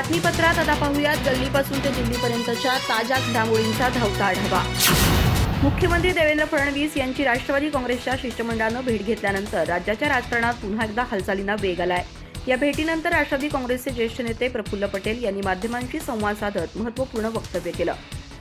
बातमीपत्रात आता पाहूयात गल्लीपासून ते दिल्लीपर्यंतच्या ताज्या घडामोडींचा धावता आढावा। मुख्यमंत्री देवेंद्र फडणवीस यांची राष्ट्रवादी काँग्रेसच्या शिष्टमंडळानं भेट घेतल्यानंतर राज्याच्या राजकारणात पुन्हा एकदा हालचालींना वेग आलाय। या भेटीनंतर राष्ट्रवादी काँग्रेसचे ज्येष्ठ नेते प्रफुल्ल पटेल यांनी माध्यमांशी संवाद साधत महत्त्वपूर्ण वक्तव्य केलं।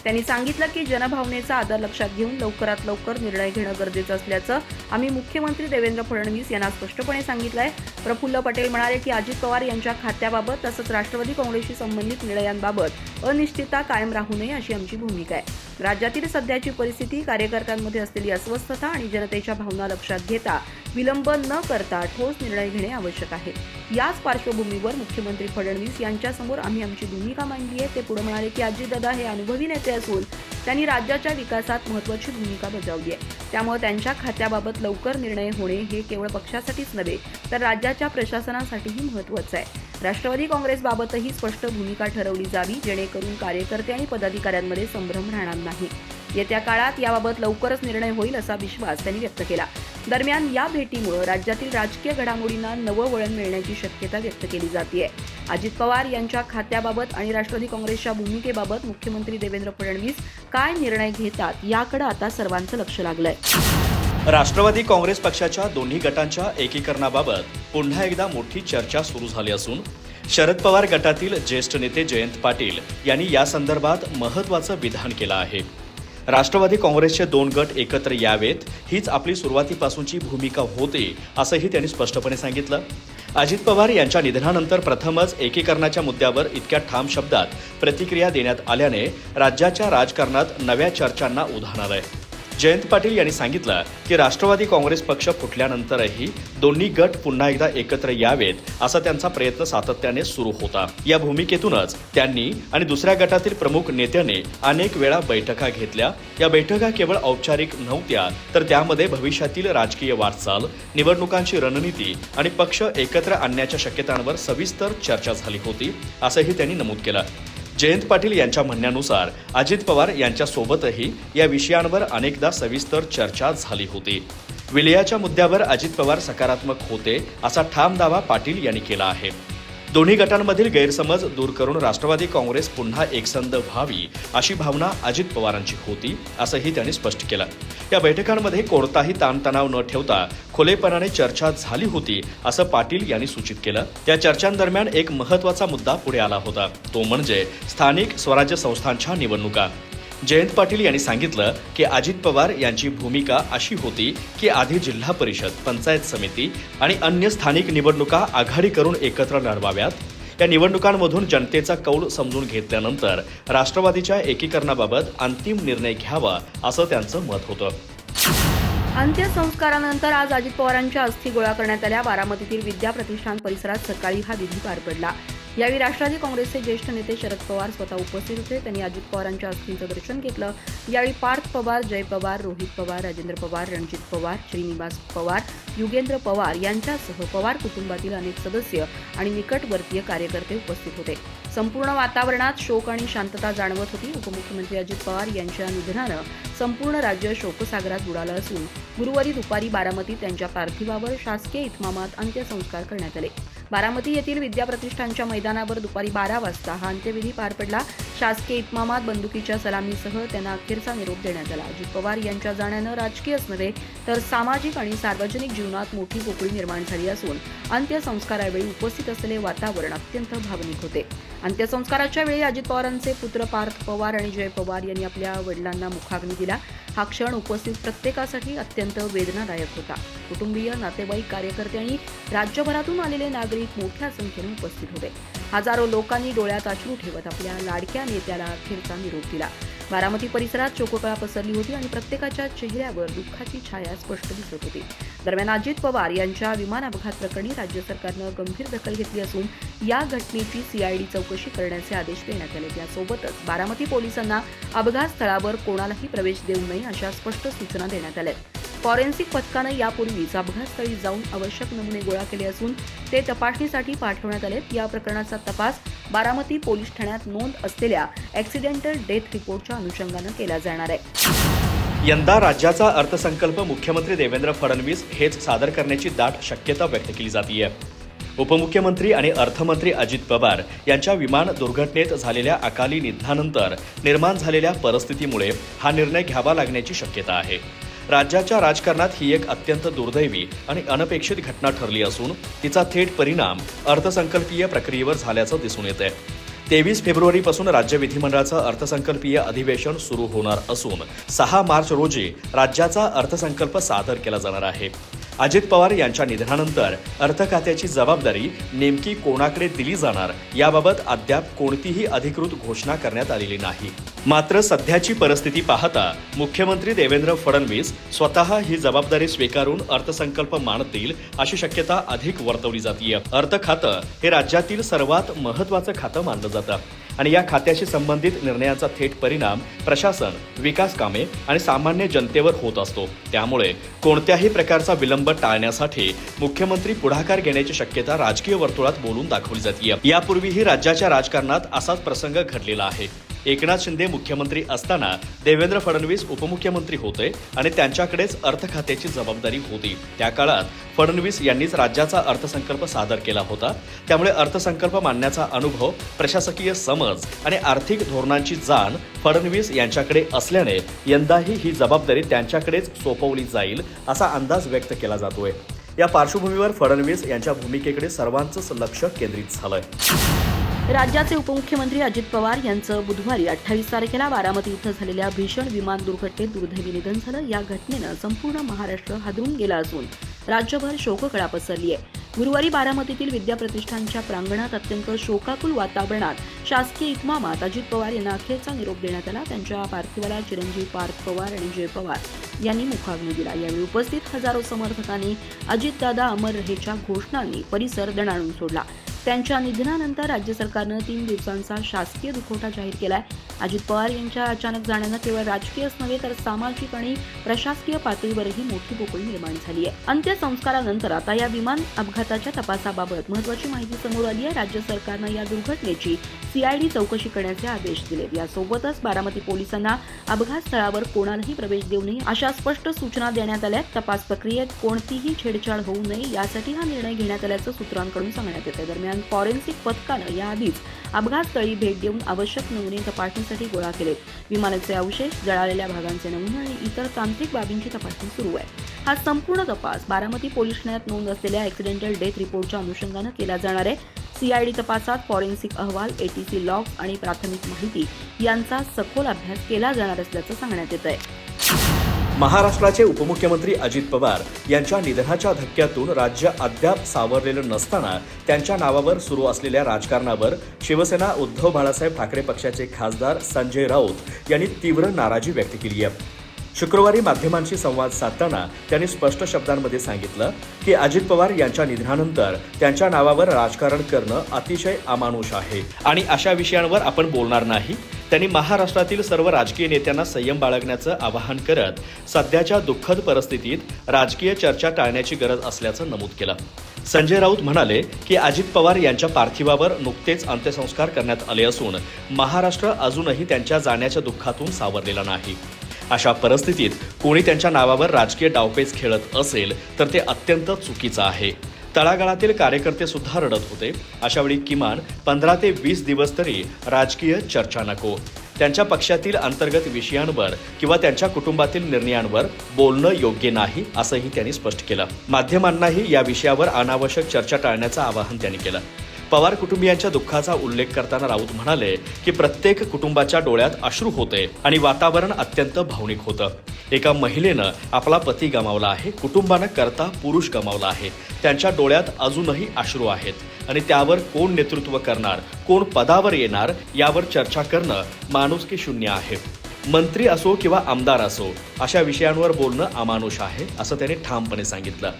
त्यांनी सांगितलं की जनभावनेचा आदर लक्षात घेऊन लवकरात लवकर निर्णय घेणं गरजेचं असल्याचं आम्ही मुख्यमंत्री देवेंद्र फडणवीस यांना स्पष्टपणे सांगितलंय। प्रफुल्ल पटेल म्हणाले की अजित पवार यांच्या खात्याबाबत तसंच राष्ट्रवादी काँग्रेसशी संबंधित निर्णयांबाबत अनिश्चितता कायम राहू नये अशी आमची भूमिका आहे। राज्यातील सध्याची परिस्थिती, कार्यकर्त्यांमध्ये असलेली अस्वस्थता आणि जनतेच्या भावना लक्षात घेता विलंब न करता ठोस निर्णय घेणे आवश्यक आहे। याच पार्श्वभूमीवर मुख्यमंत्री फडणवीस यांच्यासमोर आम्ही आमची भूमिका मांडली आहे। ते पुढे म्हणाले की अजितदादा हे अनुभवी नेते असून त्यांनी राज्याच्या विकासात महत्त्वाची भूमिका बजावली आहे। त्यामुळे त्यांच्या खात्याबाबत लवकर निर्णय होणे हे केवळ पक्षासाठीच नव्हे तर राज्याच्या प्रशासनासाठीही महत्त्वाचं आहे। राष्ट्रवादी काँग्रेसबाबतही स्पष्ट भूमिका ठरवली जावी जेणेकरून कार्यकर्ते आणि पदाधिकाऱ्यांमध्ये संभ्रम राहणार नाही। येत्या काळात याबाबत लवकरच निर्णय होईल असा विश्वास त्यांनी व्यक्त केला। दरम्यान या भेटीमुळे राज्यातील राजकीय घडामोडींना नवं वळण मिळण्याची शक्यता व्यक्त केली जाते। अजित पवार यांच्या खात्याबाबत आणि राष्ट्रवादी काँग्रेसच्या भूमिकेबाबत मुख्यमंत्री देवेंद्र फडणवीस काय निर्णय घेतात याकडे आता सर्वांचं लक्ष लागलंय। राष्ट्रवादी काँग्रेस पक्षाच्या दोन्ही गटांच्या एकीकरणाबाबत पुन्हा एकदा मोठी चर्चा सुरू झाली असून शरद पवार गटातील ज्येष्ठ नेते जयंत पाटील यांनी या संदर्भात महत्त्वाचं विधान केलं आहे। राष्ट्रवादी काँग्रेसचे दोन गट एकत्र यावेत हीच आपली सुरुवातीपासूनची भूमिका होती असंही त्यांनी स्पष्टपणे सांगितलं। अजित पवार यांच्या निधनानंतर प्रथमच एकीकरणाच्या मुद्द्यावर इतक्या ठाम शब्दात प्रतिक्रिया देण्यात आल्याने राज्याच्या राजकारणात नव्या चर्चांना उधाण आलंय। जयंत पाटील यांनी सांगितलं की राष्ट्रवादी काँग्रेस पक्ष फुटल्यानंतरही दोन्ही गट पुन्हा एकदा एकत्र यावेत असा त्यांचा प्रयत्न सातत्याने सुरू होता। या भूमिकेतूनच त्यांनी आणि दुसऱ्या गटातील प्रमुख नेत्यांनी अनेक वेळा बैठका घेतल्या। या बैठका केवळ औपचारिक नव्हत्या तर त्यामध्ये भविष्यातील राजकीय वाटचाल, निवडणुकांची रणनीती आणि पक्ष एकत्र आणण्याच्या शक्यतांवर सविस्तर चर्चा झाली होती असंही त्यांनी नमूद केलं। जयंत पाटील यांच्या म्हणण्यानुसार अजित पवार यांच्यासोबतही या विषयांवर अनेकदा सविस्तर चर्चा झाली होती। विलयाच्या मुद्द्यावर अजित पवार सकारात्मक होते असा ठाम दावा पाटील यांनी केला आहे। दोन्ही गटांमधील गैरसमज दूर करून राष्ट्रवादी काँग्रेस पुन्हा एकसंध व्हावी अशी भावना अजित पवारांची होती असंही त्यांनी स्पष्ट केलं। या बैठकांमध्ये कोणताही ताणतणाव न ठेवता खुलेपणाने चर्चा झाली होती असं पाटील यांनी सूचित केलं। त्या चर्चांदरम्यान एक महत्त्वाचा मुद्दा पुढे आला होता, तो म्हणजे स्थानिक स्वराज्य संस्थांच्या निवडणुका। जयंत पाटील यांनी सांगितलं की अजित पवार यांची भूमिका अशी होती की आधी जिल्हा परिषद, पंचायत समिती आणि अन्य स्थानिक निवडणुका आघाडी करून एकत्र लढवाव्यात। या निवडणुकांमधून जनतेचा कौल समजून घेतल्यानंतर राष्ट्रवादीच्या एकीकरणाबाबत अंतिम निर्णय घ्यावा असं त्यांचं मत होतं। अंत्यसंस्कारानंतर आज अजित पवारांच्या अस्थी गोळा करण्यात आल्या। बारामतीतील विद्या प्रतिष्ठान परिसरात सकाळी हा विधी पार पडला। यावेळी राष्ट्रवादी काँग्रेसचे ज्येष्ठ नेते शरद पवार स्वतः उपस्थित होते। त्यांनी अजित पवारांच्या अस्थींचं दर्शन घेतलं। यावेळी पार्थ पवार, जय पवार, रोहित पवार, राजेंद्र पवार, रणजित पवार, श्रीनिवास पवार, युगेंद्र पवार यांच्यासह पवार कुटुंबातील अनेक सदस्य आणि निकटवर्तीय कार्यकर्ते उपस्थित होते। संपूर्ण वातावरणात शोक आणि शांतता जाणवत होती। उपमुख्यमंत्री अजित पवार यांच्या निधनानं संपूर्ण राज्य शोकसागरात बुडालं असून गुरुवारी दुपारी बारामतीत त्यांच्या पार्थिवावर शासकीय इतमामात अंत्यसंस्कार करण्यात आले। बारामती येथील विद्या प्रतिष्ठानच्या मैदानावर दुपारी 12 वाजता हा अंत्यविधी पार पडला। शासकीय इतमामात बंदुकीच्या सलामीसह त्यांना अखेरचा निरोप देण्यात आला। अजित पवार यांच्या जाण्यानं राजकीयच नव्हे तर सामाजिक आणि सार्वजनिक जीवनात मोठी पोकळी निर्माण झाली असून अंत्यसंस्कारावेळी उपस्थित असलेले वातावरण अत्यंत भावनिक होते। अंत्यसंस्काराच्या वेळी अजित पवारांचे पुत्र पार्थ पवार आणि जय पवार यांनी आपल्या वडिलांना मुखाग्नी दिला। हा क्षण उपस्थित प्रत्येकासाठी अत्यंत वेदनादायक होता। कुटुंबीय, नातेवाईक, कार्यकर्ते आणि राज्यभरातून आलेले नागरिक मोठ्या संख्येने उपस्थित होते। हजारो लोकांनी डोळ्यात अश्रू ठेवत आपल्या लाडक्या नेत्याला अखेरचा निरोप दिला। बारामती परिसरात शोककळा पसरली होती आणि प्रत्येकाच्या चेहऱ्यावर दुःखाची छाया स्पष्ट दिसत होती। दरम्यान अजित पवार यांच्या विमान अपघात प्रकरणी राज्य सरकारनं गंभीर दखल घेतली असून या घटनेची सीआयडी चौकशी करण्याचे आदेश देण्यात आले। यासोबतच बारामती पोलिसांना अपघात स्थळावर कोणालाही प्रवेश देऊ नये अशा स्पष्ट सूचना देण्यात आल्या। फॉरेन्सिक पथकानं यापूर्वीच अपघातस्थळी जाऊन आवश्यक नमुने गोळा केले असून ते तपासणीसाठी पाठवण्यात आले। या प्रकरणाचा तपास बारामती पोलीस ठाण्यात नोंद असलेल्या ॲक्सिडेंटल डेथ रिपोर्टच्या अनुषंगानं केला जाणार आहे। यंदा राज्याचा अर्थसंकल्प मुख्यमंत्री देवेंद्र फडणवीस हेच सादर करण्याची दाट शक्यता व्यक्त केली जाते। उपमुख्यमंत्री आणि अर्थमंत्री अजित पवार यांच्या विमान दुर्घटनेत झालेल्या अकाली निधनानंतर निर्माण झालेल्या परिस्थितीमुळे हा निर्णय घ्यावा लागण्याची शक्यता आहे. राज्याच्या राजकारणात ही एक अत्यंत दुर्दैवी आणि अनपेक्षित घटना ठरली असून तिचा थेट परिणाम अर्थसंकल्पीय प्रक्रियेवर झाल्याचं दिसून येतंय. 23 फेब्रुवारीपासून राज्य विधिमंडळाचं अर्थसंकल्पीय अधिवेशन सुरू होणार असून 6 मार्च रोजी राज्याचा अर्थसंकल्प सादर केला जाणार आहे. अजित पवार यांच्या निधनानंतर अर्थ खात्याची जबाबदारी नेमकी कोणाकडे दिली जाणार याबाबत अद्याप कोणतीही अधिकृत घोषणा करण्यात आलेली नाही. मात्र सध्याची परिस्थिती पाहता मुख्यमंत्री देवेंद्र फडणवीस स्वतः ही जबाबदारी स्वीकारून अर्थसंकल्प मांडतील अशी शक्यता अधिक वर्तवली जातीय. अर्थ खातं हे राज्यातील सर्वात महत्त्वाचं खातं मानलं जातं आणि या खात्याशी संबंधित निर्णयाचा थेट परिणाम प्रशासन, विकास कामे आणि सामान्य जनतेवर होत असतो. त्यामुळे कोणत्याही प्रकारचा विलंब टाळण्यासाठी मुख्यमंत्री पुढाकार घेण्याची शक्यता राजकीय वर्तुळात बोलून दाखवली जाते. यापूर्वीही राज्याच्या राजकारणात असाच प्रसंग घडलेला आहे. एकनाथ शिंदे मुख्यमंत्री असताना देवेंद्र फडणवीस उपमुख्यमंत्री होते आणि त्यांच्याकडेच अर्थ खात्याची जबाबदारी होती. त्या काळात फडणवीस यांनीच राज्याचा अर्थसंकल्प सादर केला होता. त्यामुळे अर्थसंकल्प मांडण्याचा अनुभव, प्रशासकीय समज आणि आर्थिक धोरणांची जाण फडणवीस यांच्याकडे असल्याने यंदाही ही जबाबदारी त्यांच्याकडेच सोपवली जाईल असा अंदाज व्यक्त केला जातोय. या पार्श्वभूमीवर फडणवीस यांच्या भूमिकेकडे सर्वांचंच लक्ष केंद्रित झालंय. राज्याचे उपमुख्यमंत्री अजित पवार यांचं बुधवारी 28 तारखेला बारामती इथं झालेल्या भीषण विमान दुर्घटनेत दुर्दैवी निधन झालं. या घटनेनं संपूर्ण महाराष्ट्र हादरून गेला असून राज्यभर शोककळा पसरली आहे. गुरुवारी बारामतीतील विद्या प्रतिष्ठानच्या प्रांगणात अत्यंत शोकाकुल वातावरणात शासकीय इतमामात अजित पवार यांना अखेरचा निरोप देण्यात आला. त्यांच्या पार्थिवाला चिरंजीव पार्थ पवार आणि जय पवार यांनी मुखाग्नी दिला. यावेळी उपस्थित हजारो समर्थकांनी अजितदादा अमर रहेच्या घोषणांनी परिसर दणाणून सोडला. त्यांच्या निधनानंतर राज्य सरकारनं 3 दिवसांचा शासकीय दुखवटा जाहीर केलाय. अजित पवार यांच्या अचानक जाण्यानं केवळ राजकीयच नव्हे तर सामाजिक आणि प्रशासकीय पातळीवरही मोठी पोकळी निर्माण झाली आहे. अंत्यसंस्कारानंतर आता या विमान अपघाताच्या तपासाबाबत महत्त्वाची माहिती समोर आली आहे. राज्य सरकारनं या दुर्घटनेची CID चौकशी करण्याचे आदेश दिलेत. यासोबतच बारामती पोलिसांना अपघात स्थळावर कोणालाही प्रवेश देऊ नये अशा स्पष्ट सूचना देण्यात आल्या. तपास प्रक्रियेत कोणतीही छेडछाड होऊ नये यासाठी हा निर्णय घेण्यात आल्याचं सूत्रांकडून सांगण्यात येतं. दरम्यान फॉरेन्सिक पथकानं याआधीच अपघातस्थळी भेट देऊन आवश्यक नमुने तपासणीसाठी गोळा केलेत. विमानाचे अवशेष, जळालेल्या भागांचे नमुने आणि इतर तांत्रिक बाबींची तपासणी सुरू आहे. हा संपूर्ण तपास बारामती पोलीस ठाण्यात नोंद असलेल्या ॲक्सिडेंटल डेथ रिपोर्टच्या अनुषंगानं केला जाणार आहे. CID तपासात फॉरेन्सिक अहवाल, ATC लॉग आणि प्राथमिक माहिती यांचा सखोल अभ्यास केला जाणार असल्याचं सांगण्यात येत आहे. महाराष्ट्राचे उपमुख्यमंत्री अजित पवार यांच्या निधनाच्या धक्क्यातून राज्य अद्याप सावरलेलं नसताना त्यांच्या नावावर सुरू असलेल्या राजकारणावर शिवसेना उद्धव बाळासाहेब ठाकरे पक्षाचे खासदार संजय राऊत यांनी तीव्र नाराजी व्यक्त केली आहे. शुक्रवारी माध्यमांशी संवाद साधताना त्यांनी स्पष्ट शब्दांमध्ये सांगितलं की अजित पवार यांच्या निधनानंतर त्यांच्या नावावर राजकारण करणं अतिशय अमानुष आहे आणि अशा विषयांवर आपण बोलणार नाही. त्यांनी महाराष्ट्रातील सर्व राजकीय नेत्यांना संयम बाळगण्याचं आवाहन करत सध्याच्या दुःखद परिस्थितीत राजकीय चर्चा टाळण्याची गरज असल्याचं नमूद केलं. संजय राऊत म्हणाले की अजित पवार यांच्या पार्थिवावर नुकतेच अंत्यसंस्कार करण्यात आले असून महाराष्ट्र अजूनही त्यांच्या जाण्याच्या दुःखातून सावरलेला नाही. अशा परिस्थितीत कोणी त्यांच्या नावावर राजकीय डावपेच खेळत असेल तर ते अत्यंत चुकीचं आहे. तळागाळातील कार्यकर्ते सुद्धा रडत होते. अशावेळी किमान 15 ते 20 दिवस तरी राजकीय चर्चा नको. त्यांच्या पक्षातील अंतर्गत विषयांवर किंवा त्यांच्या कुटुंबातील निर्णयांवर बोलणं योग्य नाही असंही त्यांनी स्पष्ट केलं. माध्यमांनाही या विषयावर अनावश्यक चर्चा टाळण्याचं आवाहन त्यांनी केलं. पवार कुटुंबियांच्या दुःखाचा उल्लेख करताना राऊत म्हणाले की प्रत्येक कुटुंबाच्या डोळ्यात अश्रू होते आणि वातावरण अत्यंत भावनिक होतं. एका महिलेनं आपला पती गमावला आहे, कुटुंबानं करता पुरुष गमावला आहे. त्यांच्या डोळ्यात अजूनही अश्रू आहेत आणि त्यावर कोण नेतृत्व करणार, कोण पदावर येणार यावर चर्चा करणं माणुसकी शून्य आहे. मंत्री असो किंवा आमदार असो अशा विषयांवर बोलणं अमानुष आहे असं त्यांनी ठामपणे सांगितलं.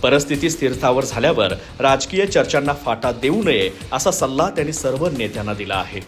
परिस्थिती स्थिरतावर झाल्यावर राजकीय चर्चांना फाटा देऊ नये असा सल्ला त्यांनी सर्व नेत्यांना दिला आहे.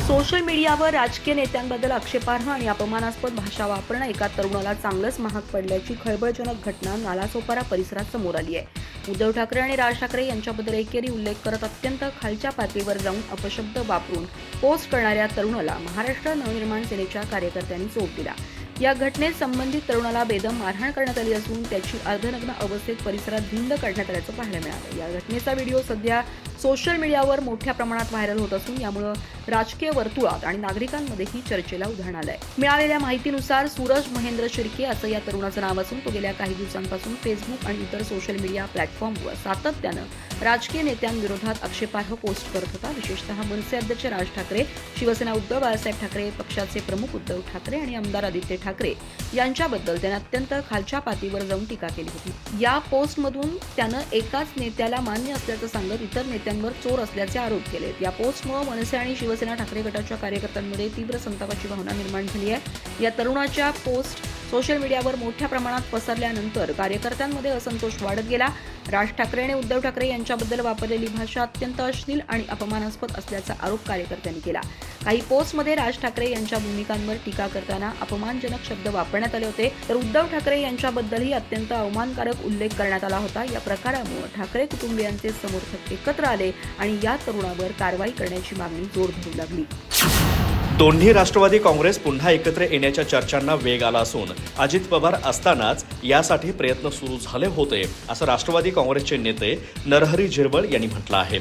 सोशल मीडियावर राजकीय नेत्यांबद्दल आक्षेपार्ह आणि अपमानास्पद भाषा वापरणं एका तरुणाला चांगलंच महाग पडल्याची खळबळजनक घटना नालासोपारा परिसरात समोर आली आहे. उद्धव ठाकरे आणि राज ठाकरे यांच्याबद्दल एकेरी उल्लेख करत अत्यंत खालच्या पातळीवर जाऊन अपशब्द वापरून पोस्ट करणाऱ्या तरुणाला महाराष्ट्र नवनिर्माण सेनेच्या कार्यकर्त्यांनी चोप दिला. या घटनेत संबंधित तरुणाला बेदम मारहाण करण्यात आली असून त्याची अर्धनग्न अवस्थेत परिसरात धिंड काढण्यात आल्याचं पाहायला मिळालं. या घटनेचा व्हिडिओ सध्या सोशल मीडियावर मोठ्या प्रमाणात व्हायरल होत असून यामुळे राजकीय वर्तुळात आणि नागरिकांमध्येही चर्चेला उधाण आलंय. मिळालेल्या माहितीनुसार सूरज महेंद्र शिर्के असं या तरुणाचं नाव असून तो गेल्या काही दिवसांपासून फेसबुक आणि इतर सोशल मीडिया प्लॅटफॉर्मवर सातत्यानं राजकीय नेत्यांविरोधात आक्षेपार्ह पोस्ट करत होता. विशेषतः मनसे अध्यक्ष राज ठाकरे, शिवसेना उद्धव बाळासाहेब ठाकरे, पक्षाचे प्रमुख उद्धव ठाकरे आणि आमदार आदित्य ठाकरे यांच्याबद्दल त्याने अत्यंत खालच्या पातळीवर जाऊन टीका केली होती. या पोस्टमधून त्यानं एकाच नेत्याला मान्य असल्याचं सांगत इतर नेत्यांवर चोर असल्याचे आरोप केलेत. या पोस्टमुळे मनसे आणि शिवसेना ठाकरे गटाच्या कार्यकर्त्यांमध्ये तीव्र संतापाची भावना निर्माण झाली आहे. या तरुणाच्या पोस्ट सोशल मीडियावर मोठ्या प्रमाणात पसरल्यानंतर कार्यकर्त्यांमध्ये असंतोष वाढत गेला. राज ठाकरे आणि उद्धव ठाकरे यांच्याबद्दल वापरलेली भाषा अत्यंत अश्लील आणि अपमानास्पद असल्याचा आरोप कार्यकर्त्यांनी केला. काही पोस्टमध्ये राज ठाकरे यांच्या भूमिकांवर टीका करताना अपमानजनक शब्द वापरण्यात आले होते, तर उद्धव ठाकरे यांच्याबद्दलही अत्यंत अवमानकारक उल्लेख करण्यात आला होता. या प्रकारामुळे ठाकरे कुटुंबियांचे समर्थक एकत्र आले आणि या तरुणावर कारवाई करण्याची मागणी जोर धरू लागली. दोन्ही राष्ट्रवादी काँग्रेस पुन्हा एकत्र येण्याच्या चर्चांना वेग आला असून अजित पवार असतानाच यासाठी प्रयत्न सुरू झाले होते असं राष्ट्रवादी काँग्रेसचे नेते नरहरी झिरवळ यांनी म्हटलं आहे.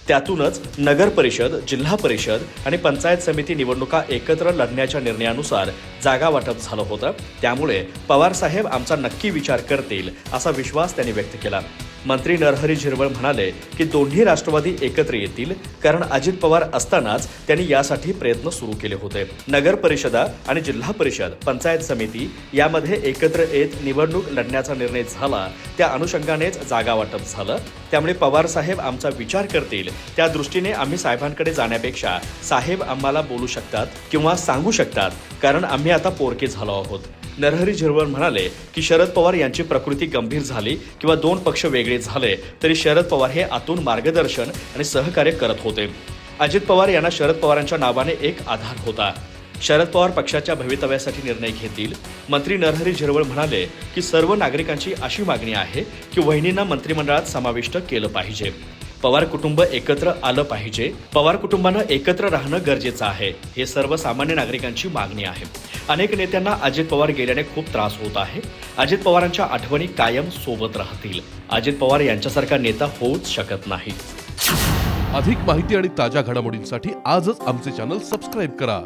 त्यातूनच नगर परिषद, जिल्हा परिषद आणि पंचायत समिती निवडणुका एकत्र लढण्याच्या निर्णयानुसार जागा वाटप झालं होतं. त्यामुळे पवार साहेब आमचा नक्की विचार करतील असा विश्वास त्यांनी व्यक्त केला. मंत्री नरहरी झिरवळ म्हणाले की दोन्ही राष्ट्रवादी एकत्र येतील, कारण अजित पवार असतानाच त्यांनी यासाठी प्रयत्न सुरू केले होते. नगर परिषदा आणि जिल्हा परिषद, पंचायत समिती यामध्ये एकत्र येत निवडणूक लढण्याचा निर्णय झाला. त्या अनुषंगानेच जागा वाटप झालं. त्यामुळे पवार साहेब आमचा विचार करतील, त्या दृष्टीने आम्ही साहेबांकडे जाण्यापेक्षा साहेब आम्हाला बोलू शकतात किंवा सांगू शकतात, कारण आम्ही आता पोरके झालो आहोत. नरहरी झिरवळ म्हणाले की शरद पवार यांची प्रकृती गंभीर झाली किंवा दोन पक्ष वेगळे झाले तरी शरद पवार हे आतून मार्गदर्शन आणि सहकार्य करत होते. अजित पवार यांना शरद पवारांच्या नावाने एक आधार होता. शरद पवार पक्षाच्या भवितव्यासाठी निर्णय घेतील. मंत्री नरहरी झिरवळ म्हणाले की सर्व नागरिकांची अशी मागणी आहे की वहिनींना मंत्रिमंडळात समाविष्ट केलं पाहिजे. पवार कुटुंब एकत्र आलं पाहिजे. पवार कुटुंबानं एकत्र राहणं गरजेचं आहे. हे सर्वसामान्य नागरिकांची मागणी आहे. अनेक नेत्यांना अजित पवार गेल्याने खूप त्रास होत आहे. अजित पवारांच्या आठवणी कायम सोबत राहतील. अजित पवार यांच्यासारखा नेता होऊच शकत नाही. अधिक माहिती आणि ताज्या घडामोडींसाठी आजच आमचे चॅनल सबस्क्राईब करा.